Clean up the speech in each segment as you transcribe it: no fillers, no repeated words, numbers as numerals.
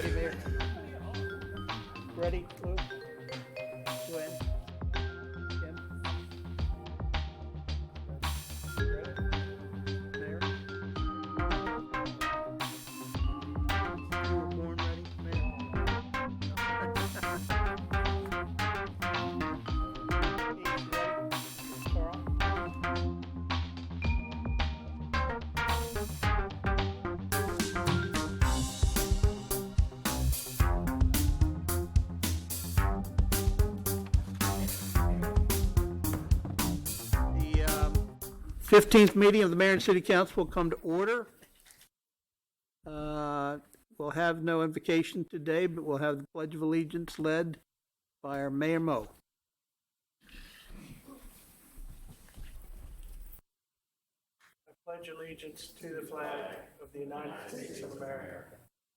Ready, Mayor? Ready, Lou? Joanne? Kim? Ready? Mayor? You were born ready, Mayor? He's ready. Carl? The 15th meeting of the Mayor and City Council will come to order. We'll have no invocation today, but we'll have the Pledge of Allegiance led by our Mayor Mo. I pledge allegiance to the flag of the United States of America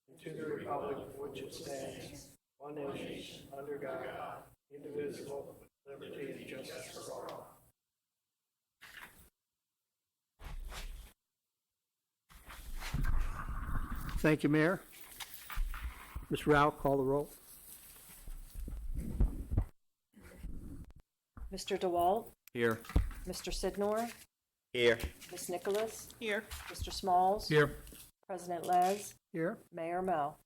and to the republic for which it stands, one nation, under God, indivisible, with liberty and justice for all. Thank you, Mayor. Ms. Rao, call the roll. Mr. DeWalt, Here. Mr. Sidnor, Here. Ms. Nicholas, Here. Mr. Smalls, Here. President Les, Here. Mayor Mo.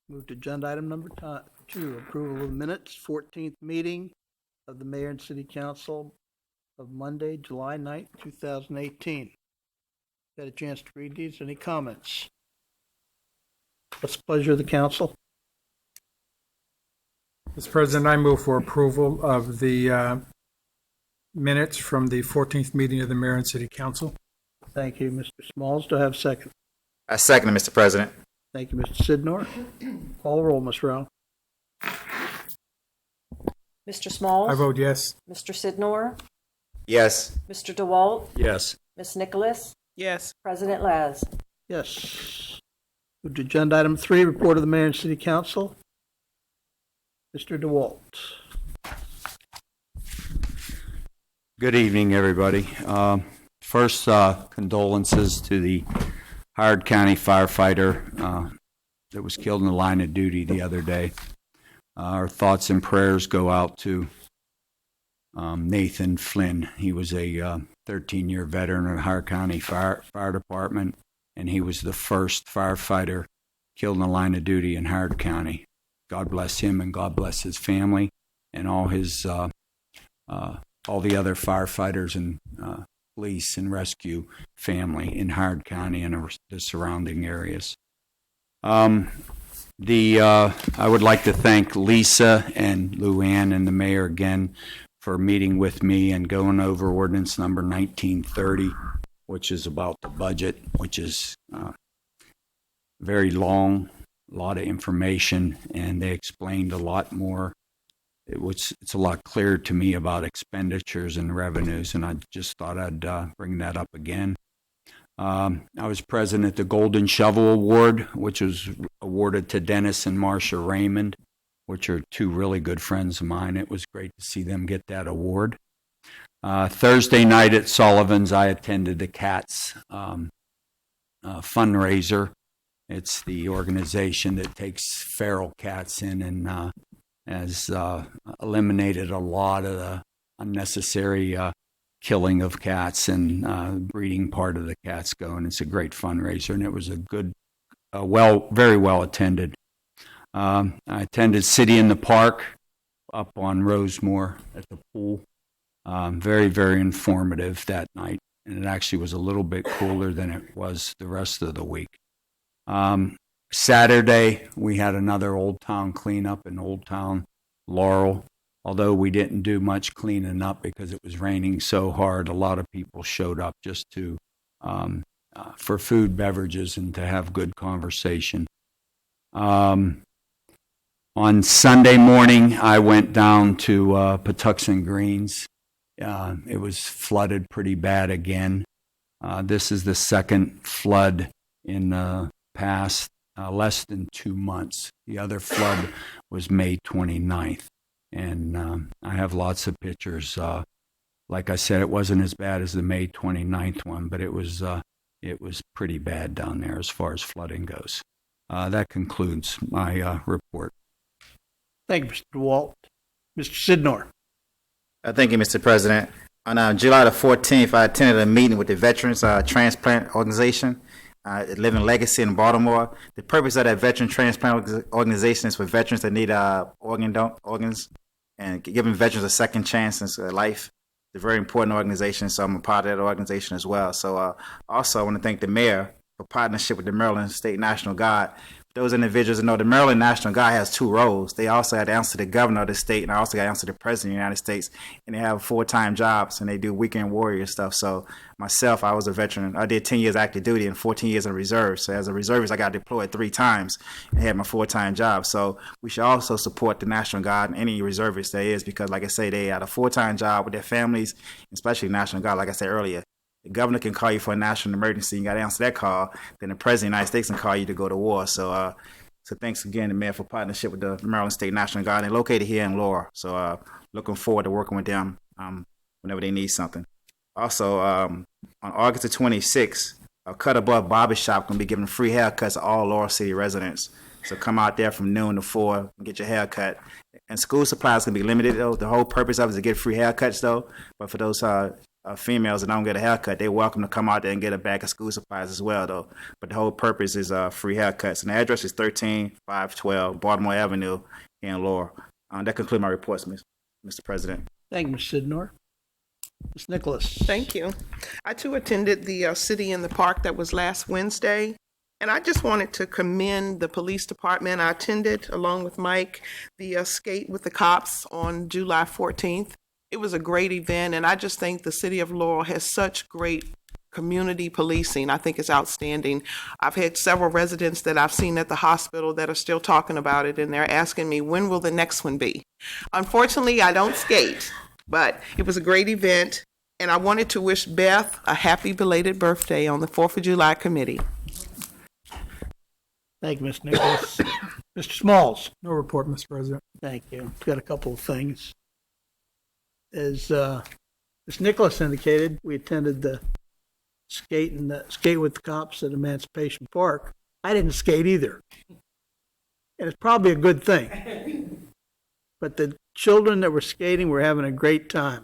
Move to agenda item number 2, approval of minutes, 14th meeting of the Mayor and City Council of Monday, July 9th, 2018. Had a chance to read these. Any comments? What's the pleasure of the council? Mr. President, I move for approval of the minutes from the 14th meeting of the Mayor and City Council. Thank you, Mr. Smalls. Do I have a second? I second it, Mr. President. Thank you, Mr. Sidnor. Call the roll, Ms. Rao. Mr. Smalls, I vote yes. Mr. Sidnor, Yes. Mr. DeWalt, Yes. Ms. Nicholas, Yes. President Les. Yes. Move to agenda item 3, report of the Mayor and City Council. Mr. DeWalt. Good evening, everybody. First, condolences to the Howard County firefighter that was killed in the line of duty the other day. Our thoughts and prayers go out to Nathan Flynn. He was a 13-year veteran of the Howard County Fire Department, and he was the first firefighter killed in the line of duty in Howard County. God bless him, and God bless his family and all his all the other firefighters and police and rescue family in Howard County and the surrounding areas. I would like to thank Lisa and Luann and the mayor again for meeting with me and going over ordinance number 1930, which is about the budget, which is very long, a lot of information, and they explained a lot more. It's a lot clearer to me about expenditures and revenues, and I just thought I'd bring that up again. I was present at the Golden Shovel Award, which was awarded to Dennis and Marcia Raymond, which are two really good friends of mine. It was great to see them get that award. Thursday night at Sullivan's, I attended the CATS fundraiser. It's the organization that takes feral cats in and has eliminated a lot of the unnecessary killing of cats and breeding part of the cats going. It's a great fundraiser, and it was a good, very well attended. I attended City in the Park up on Rosemore at the pool. Very, very informative that night, and it actually was a little bit cooler than it was the rest of the week. Saturday, we had another Old Town cleanup in Old Town Laurel. Although we didn't do much cleaning up because it was raining so hard, a lot of people showed up just to for food, beverages, and to have good conversation. On Sunday morning, I went down to Patuxent Greens. It was flooded pretty bad again. This is the second flood in the past less than 2 months. The other flood was May 29th. And I have lots of pictures. Like I said, it wasn't as bad as the May 29th one, but it was pretty bad down there as far as flooding goes. That concludes my report. Thank you, Mr. DeWalt. Mr. Sidnor. Thank you, Mr. President. On July the 14th, I attended a meeting with the Veterans Transplant Organization, Living Legacy in Baltimore. The purpose of that Veteran Transplant Organization is for veterans that need organs and giving veterans a second chance in life. It's a very important organization, so I'm a part of that organization as well. So also, I want to thank the mayor for partnership with the Maryland State National Guard. Those individuals that know the Maryland National Guard has two roles. They also have to answer the governor of the state, and I also got to answer the president of the United States. And they have full-time jobs, and they do weekend warrior stuff. So myself, I was a veteran. I did 10 years active duty and 14 years in reserve. So as a reservist, I got deployed 3 times and had my full-time job. So we should also support the National Guard and any reservists there is, because, like I say, they had a full-time job with their families, especially National Guard, like I said earlier. The governor can call you for a national emergency. You got to answer that call. Then the president of the United States can call you to go to war. So thanks again, the mayor, for partnership with the Maryland State National Guard. They're located here in Laurel. So looking forward to working with them whenever they need something. Also, on August the 26th, a Cut Above Barbershop going to be giving free haircuts to all Laurel City residents. So come out there from noon to 4 and get your hair cut. And school supplies can be limited, though. The whole purpose of it is to get free haircuts, though. But for those females that don't get a haircut, they're welcome to come out there and get a bag of school supplies as well, though. But the whole purpose is free haircuts. And the address is 13512 Baltimore Avenue here in Laurel. That concludes my reports, Mr. President. Thank you, Mr. Sidnor. Ms. Nicholas. Thank you. I too attended the City in the Park that was last Wednesday, and I just wanted to commend the police department. I attended, along with Mike, the Skate with the Cops on July 14th. It was a great event, and I just think the City of Laurel has such great community policing. I think it's outstanding. I've had several residents that I've seen at the hospital that are still talking about it, and they're asking me, when will the next one be? Unfortunately, I don't skate, but it was a great event, and I wanted to wish Beth a happy belated birthday on the 4th of July committee. Thank you, Ms. Nicholas. Mr. Smalls. No report, Mr. President. Thank you. Got a couple of things. As Ms. Nicholas indicated, we attended the skate with the cops at Emancipation Park. I didn't skate either, and it's probably a good thing. But the children that were skating were having a great time,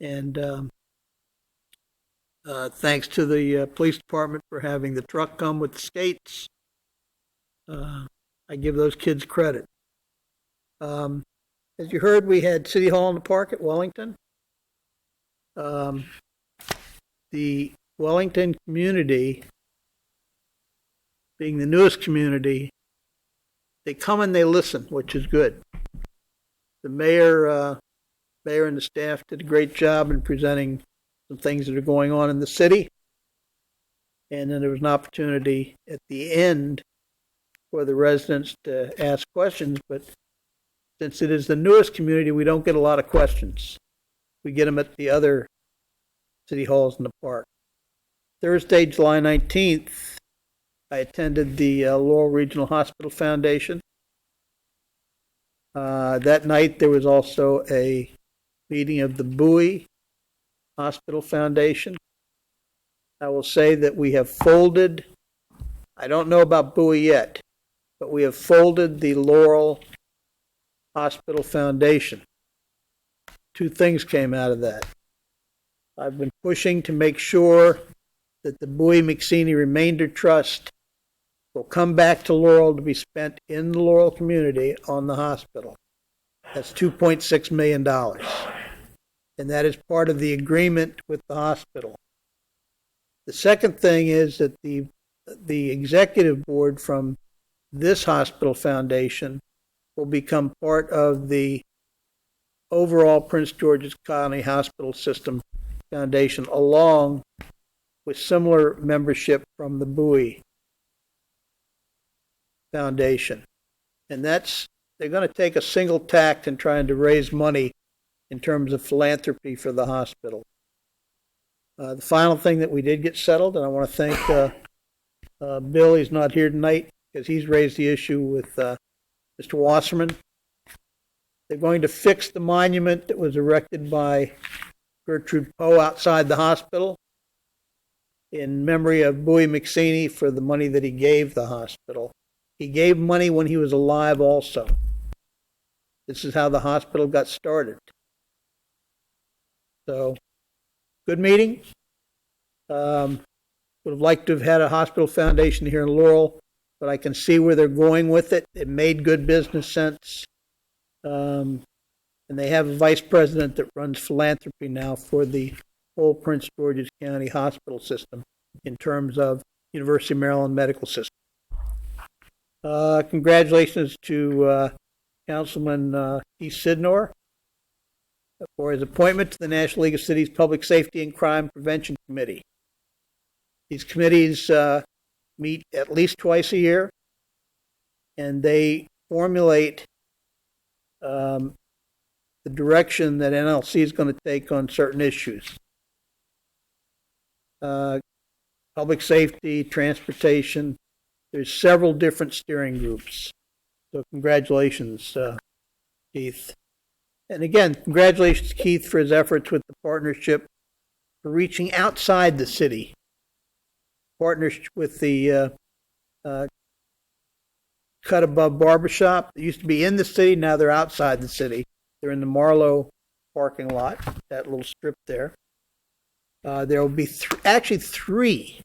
and thanks to the police department for having the truck come with the skates. I give those kids credit. As you heard, we had City Hall in the Park at Wellington. The Wellington community, being the newest community, they come and they listen, which is good. The mayor and the staff did a great job in presenting some things that are going on in the city. And then there was an opportunity at the end for the residents to ask questions, but since it is the newest community, we don't get a lot of questions. We get them at the other city halls in the park. Thursday, July 19th, I attended the Laurel Regional Hospital Foundation. That night, there was also a meeting of the Bowie Hospital Foundation. I will say that we have folded, I don't know about Bowie yet, but we have folded the Laurel Hospital Foundation. 2 things came out of that. I've been pushing to make sure that the Bowie McSeany Remainder Trust will come back to Laurel to be spent in the Laurel community on the hospital. That's $2.6 million. And that is part of the agreement with the hospital. The second thing is that the executive board from this hospital foundation will become part of the overall Prince George's County Hospital System Foundation, along with similar membership from the Bowie Foundation. And they're going to take a single tack in trying to raise money in terms of philanthropy for the hospital. The final thing that we did get settled, and I want to thank Bill, he's not here tonight, because he's raised the issue with Mr. Wasserman. They're going to fix the monument that was erected by Gertrude Poe outside the hospital. in memory of Bowie McSaney for the money that he gave the hospital. He gave money when he was alive also. This is how the hospital got started. So, good meeting. Would have liked to have had a hospital foundation here in Laurel, but I can see where they're going with it. It made good business sense. And they have a vice president that runs philanthropy now for the whole Prince George's County hospital system in terms of University of Maryland medical system. Congratulations to Councilman Keith Sidnor for his appointment to the National League of Cities Public Safety and Crime Prevention Committee. These committees meet at least twice a year, and they formulate the direction that NLC is going to take on certain issues. Public safety, transportation. There's several different steering groups. So congratulations, Keith. And again, congratulations, Keith, for his efforts with the partnership for reaching outside the city. Partnership with the Cut Above Barbershop. They used to be in the city, now they're outside the city. They're in the Marlowe parking lot, that little strip there. There will be actually three.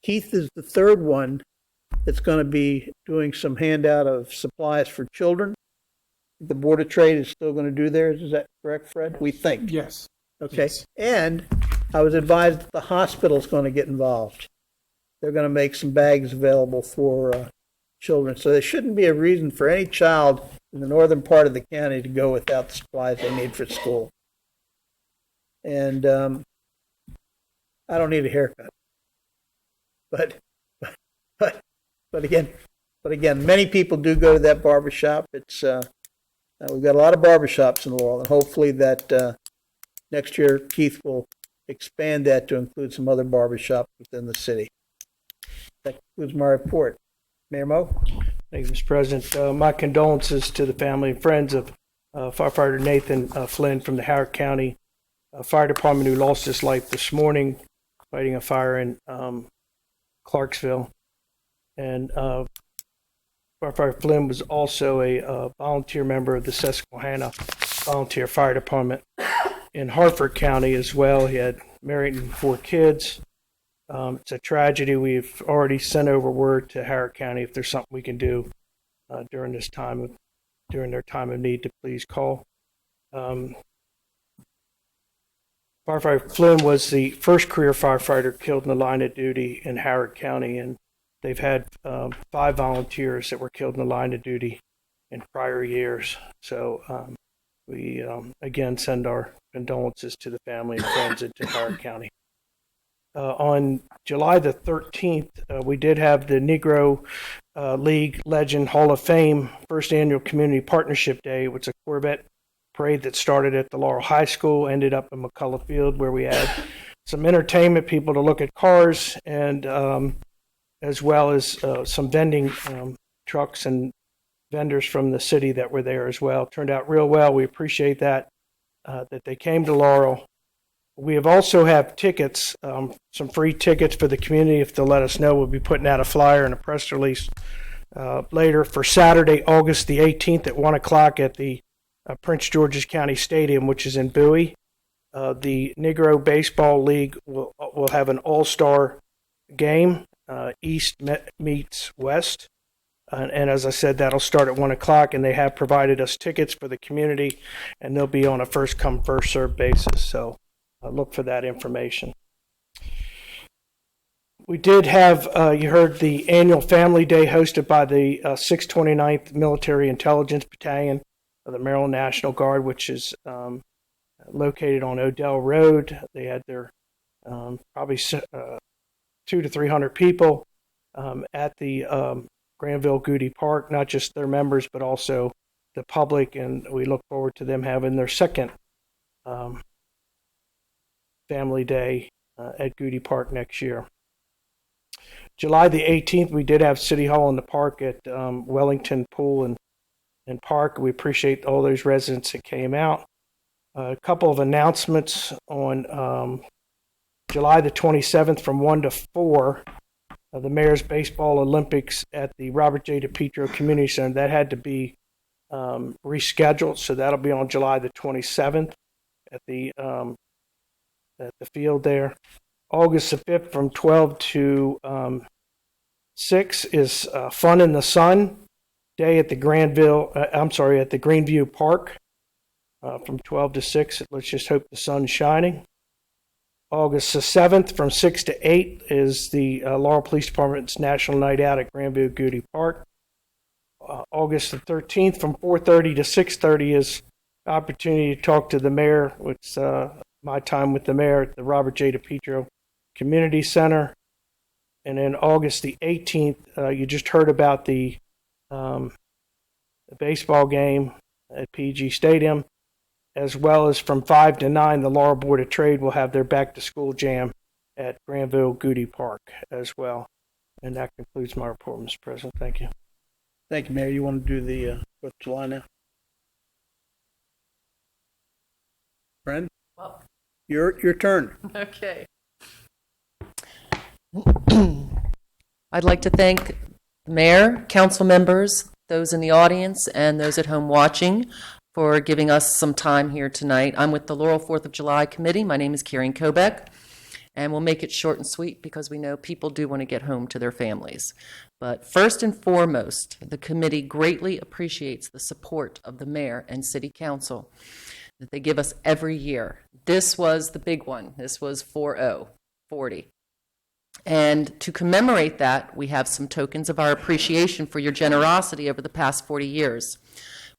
Keith is the third one that's going to be doing some handout of supplies for children. The Board of Trade is still going to do theirs. Is that correct, Fred? We think. Yes. Okay. Yes. And I was advised that the hospital's going to get involved. They're going to make some bags available for children. So there shouldn't be a reason for any child in the northern part of the county to go without the supplies they need for school. And I don't need a haircut. But again, many people do go to that barbershop. It's we've got a lot of barbershops in the world, and hopefully that next year Keith will expand that to include some other barbershops within the city. That concludes my report. Mayor Mo? Thank you, Mr. President. My condolences to the family and friends of firefighter Nathan Flynn from the Howard County Fire Department, who lost his life this morning fighting a fire in Clarksville. And firefighter Flynn was also a volunteer member of the Susquehanna Volunteer Fire Department in Hartford County as well. He had married and 4 kids. It's a tragedy. We've already sent over word to Howard County if there's something we can do during their time of need to please call. Firefighter Flynn was the first career firefighter killed in the line of duty in Howard County, and they've had 5 volunteers that were killed in the line of duty in prior years. So we again send our condolences to the family and friends and to Howard County. On July the 13th, we did have the Negro League Legend Hall of Fame first annual Community Partnership Day. It was a Corvette parade that started at the Laurel High School, ended up in McCullough Field, where we had some entertainment, people to look at cars, and as well as some vending trucks and vendors from the city that were there as well. Turned out real well. We appreciate that they came to Laurel. We have also have tickets, some free tickets for the community. If they'll let us know, we'll be putting out a flyer and a press release later for Saturday, August the 18th at 1 o'clock at the Prince George's County Stadium, which is in Bowie. The Negro Baseball League will have an all-star game, East meets West. And as I said, that'll start at 1 o'clock, and they have provided us tickets for the community, and they'll be on a first-come, first-served basis. So look for that information. We did have, you heard, the annual Family Day hosted by the 629th Military Intelligence Battalion of the Maryland National Guard, which is located on Odell Road. They had their probably 200 to 300 people at the Granville Goody Park, not just their members, but also the public, and we look forward to them having their second Family Day at Goody Park next year. July the 18th, we did have City Hall in the Park at Wellington Pool and Park. We appreciate all those residents that came out. A couple of announcements on July the 27th from 1 to 4, the Mayor's Baseball Olympics at the Robert J. DePietro Community Center. That had to be rescheduled, so that'll be on July the 27th at the field there. August the 5th from 12 to 6 is Fun in the Sun Day at the at the Greenview Park from 12 to 6. Let's just hope the sun's shining. August the 7th from 6 to 8 is the Laurel Police Department's National Night Out at Grandview Goody Park. August the 13th from 4:30 to 6:30 is opportunity to talk to the mayor. It's my time with the mayor at the Robert J. DePietro Community Center. And then August the 18th, you just heard about the baseball game at PG Stadium, as well as from 5 to 9, the Laurel Board of Trade will have their back-to-school jam at Granville Goody Park as well. And that concludes my report, Mr. President. Thank you. Thank you, Mayor. You want to do the 4th of July now? Friend? Well. Your turn. Okay. I'd like to thank the mayor, council members, those in the audience, and those at home watching for giving us some time here tonight. I'm with the Laurel 4th of July Committee. My name is Karen Kobeck, and we'll make it short and sweet because we know people do want to get home to their families. But first and foremost, the committee greatly appreciates the support of the mayor and city council that they give us every year. This was the big one. This was 40. And to commemorate that, we have some tokens of our appreciation for your generosity over the past 40 years.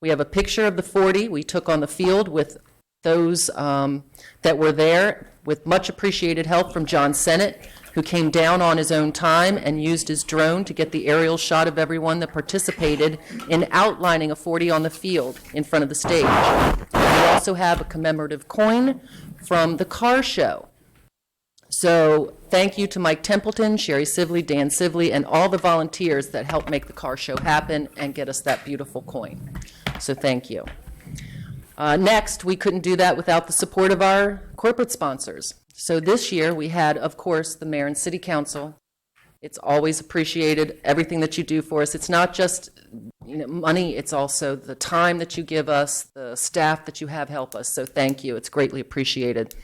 We have a picture of the 40 we took on the field with those that were there, with much appreciated help from John Sennett, who came down on his own time and used his drone to get the aerial shot of everyone that participated in outlining a 40 on the field in front of the stage. We also have a commemorative coin from the car show. So thank you to Mike Templeton, Sherry Sibley, Dan Sibley, and all the volunteers that helped make the car show happen and get us that beautiful coin. So thank you. Next, we couldn't do that without the support of our corporate sponsors. So this year we had, of course, the mayor and city council. It's always appreciated, everything that you do for us. It's not just money, it's also the time that you give us, the staff that you have help us. So thank you, it's greatly appreciated.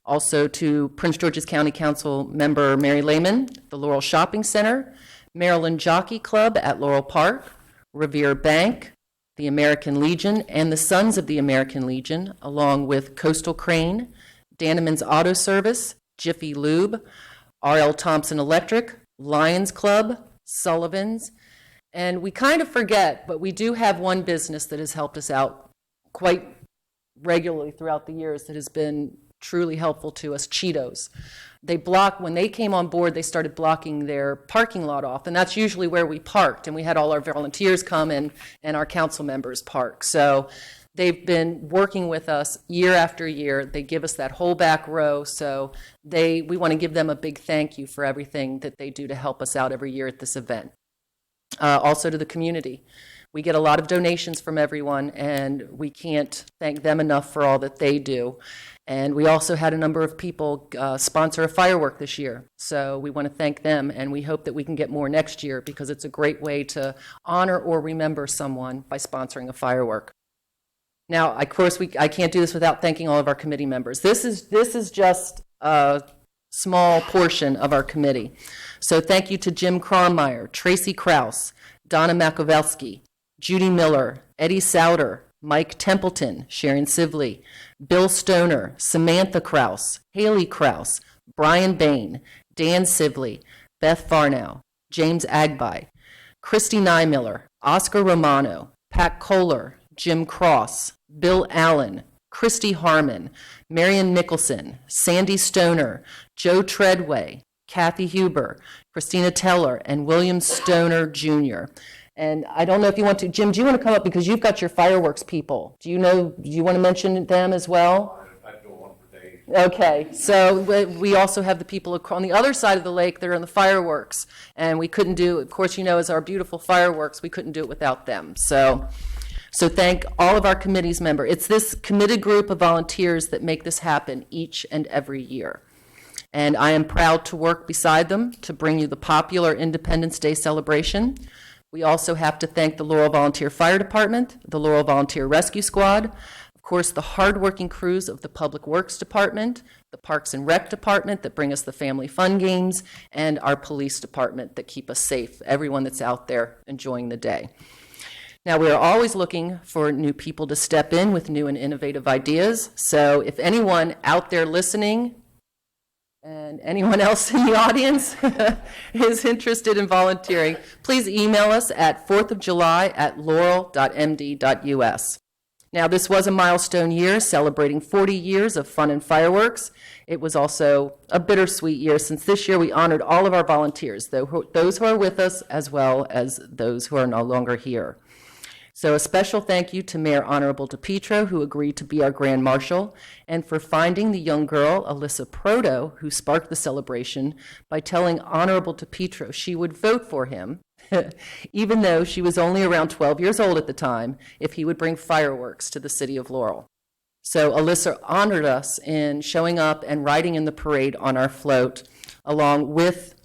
Also to Prince George's County Council member Mary Lehman, the Laurel Shopping Center, Maryland Jockey Club at Laurel Park, Revere Bank, the American Legion, and the Sons of the American Legion, along with Coastal Crane, Danneman's Auto Service, Jiffy Lube, R.L. Thompson Electric, Lions Club, Sullivan's. And we kind of forget, but we do have one business that has helped us out quite regularly throughout the years that has been truly helpful to us, Cheetos. When they came on board, they started blocking their parking lot off, and that's usually where we parked, and we had all our volunteers come and our council members park. So they've been working with us year after year. They give us that whole back row, so we want to give them a big thank you for everything that they do to help us out every year at this event. Also to the community. We get a lot of donations from everyone, and we can't thank them enough for all that they do. And we also had a number of people sponsor a firework this year. So we want to thank them, and we hope that we can get more next year because it's a great way to honor or remember someone by sponsoring a firework. Now, of course, I can't do this without thanking all of our committee members. This is just a small portion of our committee. So thank you to Jim Kronmeyer, Tracy Krause, Donna Makovelsky, Judy Miller, Eddie Souter, Mike Templeton, Sharon Sibley, Bill Stoner, Samantha Krause, Haley Krause, Brian Bain, Dan Sibley, Beth Farnow, James Agby, Christy Nymiller, Oscar Romano, Pat Kohler, Jim Cross, Bill Allen, Christy Harmon, Marion Nicholson, Sandy Stoner, Joe Treadway, Kathy Huber, Christina Teller, and William Stoner Jr. And I don't know if you want to, Jim, do you want to come up because you've got your fireworks people? Do you want to mention them as well? I'd go on for days. Okay, so we also have the people on the other side of the lake that are in the fireworks, and we couldn't do, of course, as our beautiful fireworks, we couldn't do it without them. So thank all of our committee's members. It's this committed group of volunteers that make this happen each and every year. And I am proud to work beside them to bring you the popular Independence Day celebration. We also have to thank the Laurel Volunteer Fire Department, the Laurel Volunteer Rescue Squad, of course, the hardworking crews of the Public Works Department, the Parks and Rec Department that bring us the family fun games, and our police department that keep us safe, everyone that's out there enjoying the day. Now, we are always looking for new people to step in with new and innovative ideas. So if anyone out there listening and anyone else in the audience is interested in volunteering, please email us at 4thofjuly@laurel.md.us. Now, this was a milestone year celebrating 40 years of fun and fireworks. It was also a bittersweet year since this year we honored all of our volunteers, those who are with us as well as those who are no longer here. So a special thank you to Mayor Honorable DePietro, who agreed to be our Grand Marshal, and for finding the young girl, Alyssa Proto, who sparked the celebration by telling Honorable DePietro she would vote for him, even though she was only around 12 years old at the time, if he would bring fireworks to the city of Laurel. So Alyssa honored us in showing up and riding in the parade on our float, along with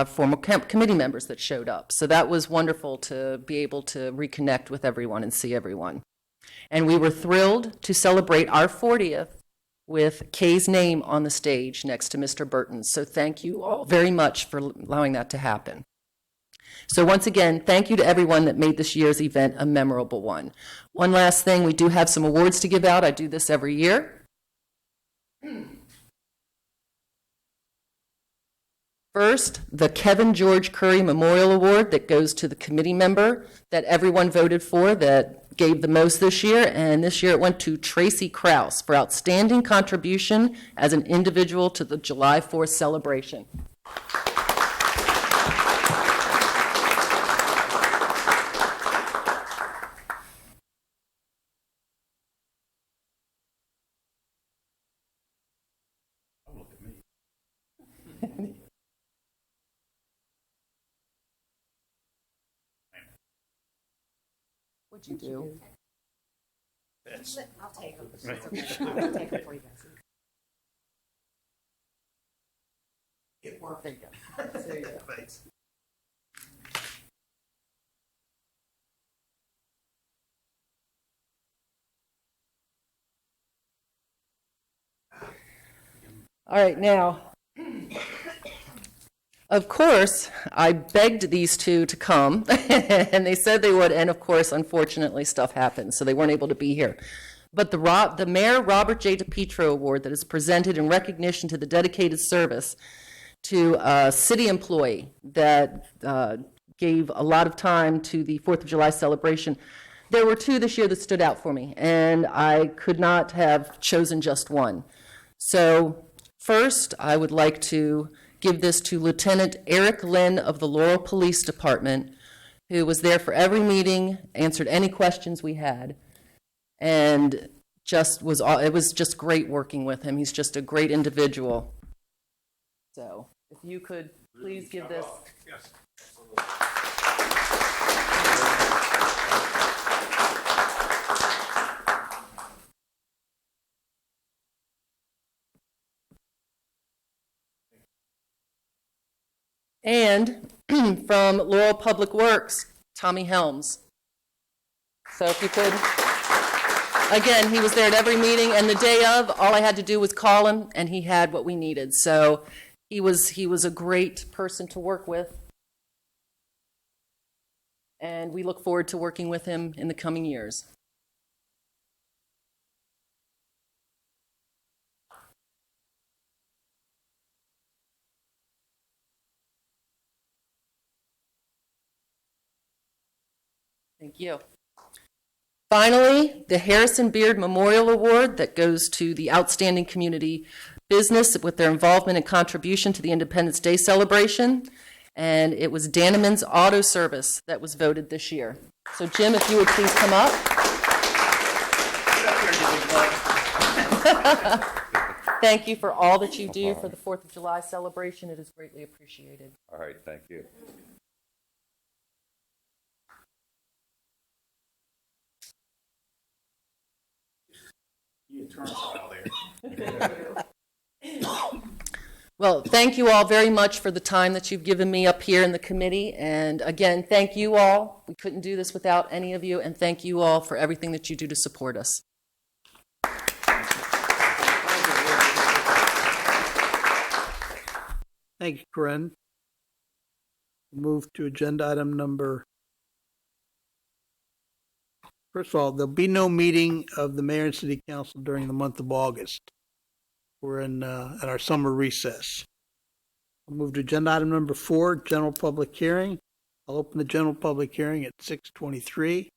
former committee members that showed up. So that was wonderful to be able to reconnect with everyone and see everyone. And we were thrilled to celebrate our 40th with Kay's name on the stage next to Mr. Burton's. So thank you all very much for allowing that to happen. So once again, thank you to everyone that made this year's event a memorable one. One last thing, we do have some awards to give out. I do this every year. First, the Kevin George Curry Memorial Award that goes to the committee member that everyone voted for that gave the most this year, and this year it went to Tracy Krause for outstanding contribution as an individual to the July 4th celebration. What'd you do? I'll take them. I'll take them for you guys. There you go. There you go. Thanks. All right, now, of course, I begged these two to come, and they said they would, and of course, unfortunately, stuff happened, so they weren't able to be here. But the Mayor Robert J. DePietro Award that is presented in recognition to the dedicated service to a city employee that gave a lot of time to the 4th of July celebration, there were two this year that stood out for me, and I could not have chosen just one. So first, I would like to give this to Lieutenant Eric Lynn of the Laurel Police Department, who was there for every meeting, answered any questions we had, and it was just great working with him. He's just a great individual. So if you could please give this. Yes. And from Laurel Public Works, Tommy Helms. So if you could, again, he was there at every meeting, and the day of, all I had to do was call him, and he had what we needed. So he was a great person to work with, and we look forward to working with him in the coming years. Thank you. Finally, the Harrison Beard Memorial Award that goes to the outstanding community business with their involvement and contribution to the Independence Day celebration. And it was Danneman's Auto Service that was voted this year. So Jim, if you would please come up. Thank you for all that you do for the 4th of July celebration. It is greatly appreciated. All right, thank you. Well, thank you all very much for the time that you've given me up here in the committee. And again, thank you all. We couldn't do this without any of you. And thank you all for everything that you do to support us. Thank you, Corinne. Move to agenda item number. First of all, there'll be no meeting of the mayor and city council during the month of August. We're in our summer recess. I'll move to agenda item number 4, general public hearing. I'll open the general public hearing at 6:23.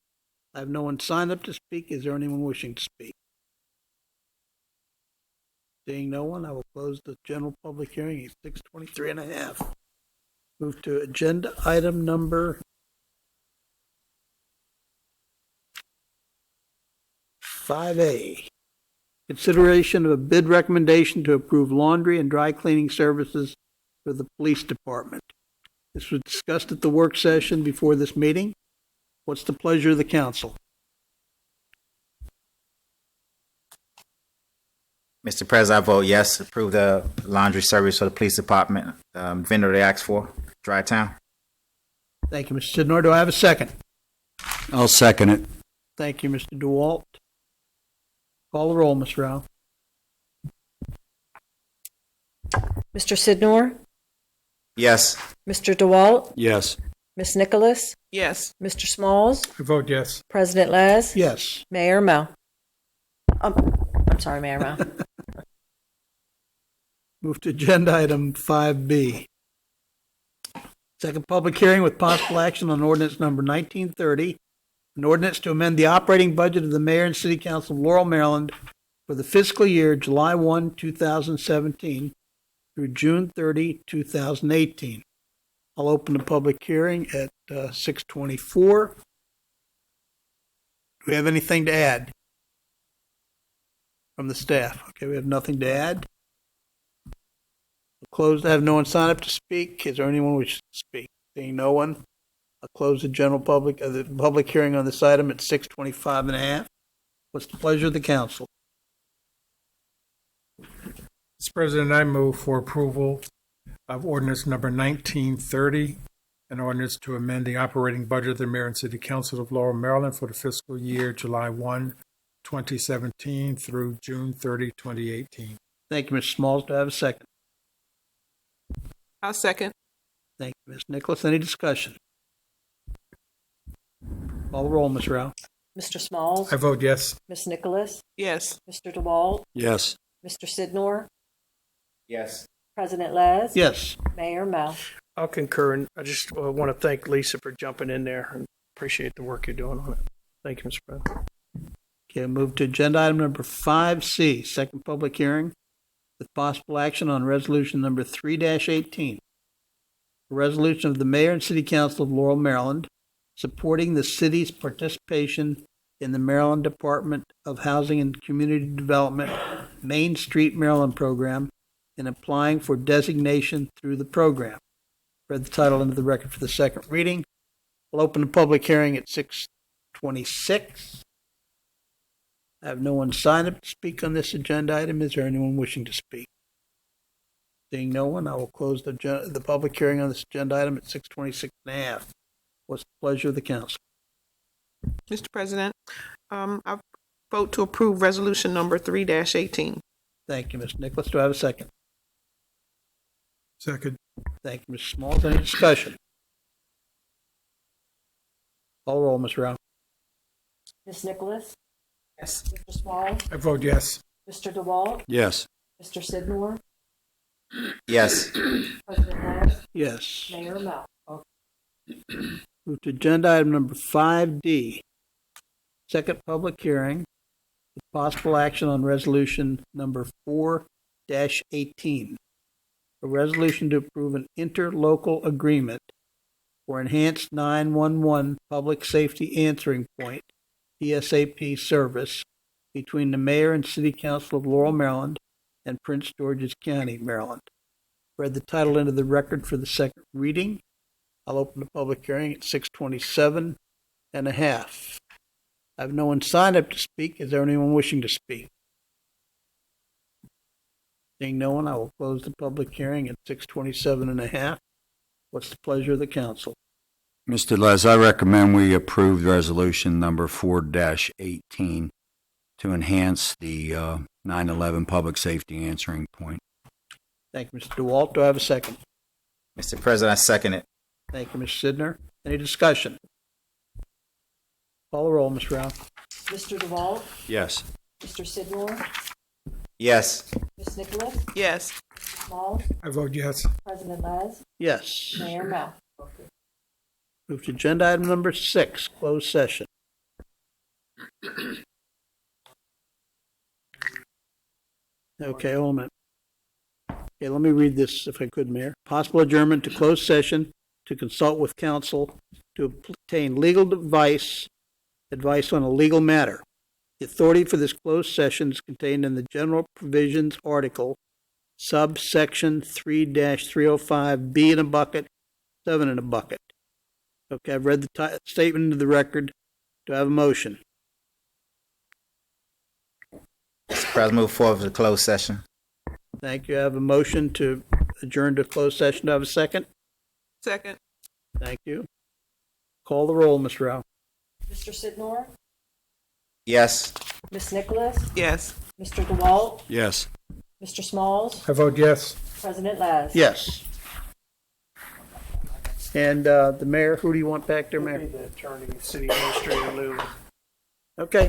I have no one signed up to speak. Is there anyone wishing to speak? Seeing no one, I will close the general public hearing at 6:23 and a half. Move to agenda item number 5A. Consideration of a bid recommendation to approve laundry and dry cleaning services for the police department. This was discussed at the work session before this meeting. What's the pleasure of the council? Mr. President, I vote yes. Approve the laundry service for the police department. Vendor they asked for, Dry Town. Thank you, Mr. Sidnor. Do I have a second? I'll second it. Thank you, Mr. DeWalt. Call the roll, Ms. Rao. Mr. Sidnor, Yes. Mr. DeWalt, Yes. Ms. Nicholas, Yes. Mr. Smalls, I vote yes. President Les, Yes. Mayor Mel. I'm sorry, Mayor Mel. Move to agenda item 5B. Second public hearing with possible action on ordinance number 1930, an ordinance to amend the operating budget of the mayor and city council of Laurel, Maryland for the fiscal year July 1, 2017 through June 30, 2018. I'll open the public hearing at 6:24. Do we have anything to add from the staff? Okay, we have nothing to add. Closed. I have no one sign up to speak. Is there anyone wishing to speak? Seeing no one, I'll close the the public hearing on this item at 6:25 and a half. What's the pleasure of the council? Mr. President, I move for approval of ordinance number 1930, an ordinance to amend the operating budget of the mayor and city council of Laurel, Maryland for the fiscal year July 1, 2017 through June 30, 2018. Thank you, Mr. Smalls. Do I have a second? I'll second. Thank you, Ms. Nicholas. Any discussion? Call the roll, Ms. Rao. Mr. Smalls, I vote yes. Ms. Nicholas, Yes. Mr. DeWalt, Yes. Mr. Sidnor, Yes. President Les, Yes. Mayor Mel. I'll concur, and I just want to thank Lisa for jumping in there and appreciate the work you're doing on it. Thank you, Mr. President. Okay, move to agenda item number 5C, second public hearing with possible action on resolution number 3-18. A resolution of the mayor and city council of Laurel, Maryland, supporting the city's participation in the Maryland Department of Housing and Community Development Main Street Maryland program and applying for designation through the program. Read the title into the record for the second reading. We'll open the public hearing at 6:26. I have no one signed up to speak on this agenda item. Is there anyone wishing to speak? Seeing no one, I will close the public hearing on this agenda item at 6:26 and a half. What's the pleasure of the council? Mr. President, I vote to approve resolution number 3-18. Thank you, Ms. Nicholas. Do I have a second? Second. Thank you, Ms. Smalls. Any discussion? Call roll, Ms. Rao. Ms. Nicholas, Yes. Mr. Smalls, I vote yes. Mr. DeWalt, Yes. Mr. Sidnor, Yes. President Les, Yes. Mayor Mel. Move to agenda item number 5D. Second public hearing with possible action on resolution number 4-18. A resolution to approve an interlocal agreement for enhanced 911 public safety answering point, PSAP service between the mayor and city council of Laurel, Maryland and Prince George's County, Maryland. Read the title into the record for the second reading. I'll open the public hearing at 6:27 and a half. I have no one signed up to speak. Is there anyone wishing to speak? Seeing no one, I will close the public hearing at 6:27 What's the pleasure of the council? Mr. Les, I recommend we approve resolution number 4-18 to enhance the 9/11 public safety answering point. Thank you, Mr. DeWalt. Do I have a second? Mr. President, I second it. Thank you, Mr. Sidner. Any discussion? Call the roll, Ms. Rao. Mr. DeWalt, Yes. Mr. Sidnor, Yes. Ms. Nicholas, Yes. Smalls, I vote yes. President Les, Yes. Mayor Mel. Move to agenda item number 6, closed session. Okay, hold a minute. Okay, let me read this if I could, Mayor. Possible adjournment to closed session to consult with counsel to obtain legal advice on a legal matter. The authority for this closed session is contained in the General Provisions Article, subsection 3-305, B in a bucket, 7 in a bucket. Okay, I've read the statement into the record. Do I have a motion? Mr. President, move forward to the closed session. Thank you. I have a motion to adjourn to closed session. Do I have a second? Second. Thank you. Call the roll, Ms. Rao. Mr. Sidnor, Yes. Ms. Nicholas, Yes. Mr. DeWalt, Yes. Mr. Smalls, I vote yes. President Les. Yes. And the mayor, who do you want back there, Be Mayor? the attorney, city administrator Lou. Okay,